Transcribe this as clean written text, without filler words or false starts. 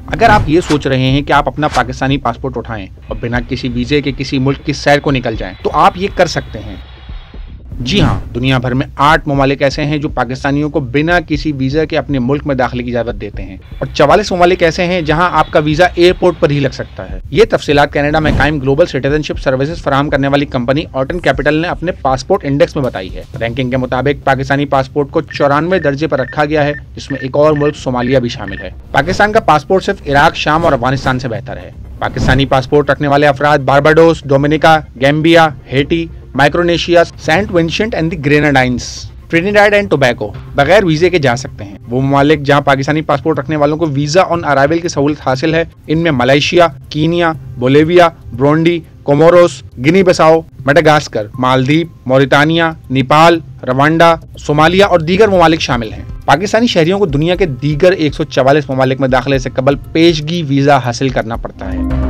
अगर आप ये सोच रहे हैं कि आप अपना पाकिस्तानी पासपोर्ट उठाएं और बिना किसी वीजे के किसी मुल्क की सैर को निकल जाएं, तो आप ये कर सकते हैं। जी हाँ, दुनिया भर में 8 ममालिक ऐसे हैं जो पाकिस्तानियों को बिना किसी वीजा के अपने मुल्क में दाखिले की इजाजत देते हैं और 44 ममालिक ऐसे हैं जहां आपका वीजा एयरपोर्ट पर ही लग सकता है। ये तफसीलात कनाडा में कायम ग्लोबल सिटीजनशिप सर्विसेज फराहम करने वाली कंपनी ऑटन कैपिटल ने अपने पासपोर्ट इंडेक्स में बताई है। रैंकिंग के मुताबिक पाकिस्तानी पासपोर्ट को 94वें दर्जे पर रखा गया है, जिसमें एक और मुल्क सोमालिया भी शामिल है। पाकिस्तान का पासपोर्ट सिर्फ इराक, शाम और अफगानिस्तान से बेहतर है। पाकिस्तानी पासपोर्ट रखने वाले अफराद Barbados, Dominica, Gambia, Haiti, Micronesia, Saint Vincent and the Grenadines, Trinidad and Tobago बगैर वीजे के जा सकते हैं। वो ममालिक जहां पाकिस्तानी पासपोर्ट रखने वालों को वीजा ऑन अराइवल की सहूलत हासिल है, इनमें Malaysia, Kenya, Bolivia, Burundi, Comoros, Guinea Bissau, Madagascar, Maldives, Mauritania, Nepal, Rwanda, Somalia और दीगर ममालिक शामिल हैं। पाकिस्तानी शहरियों को दुनिया के दीगर 144 ममालिक में दाखिले से कबल पेशगी वीजा हासिल करना पड़ता है।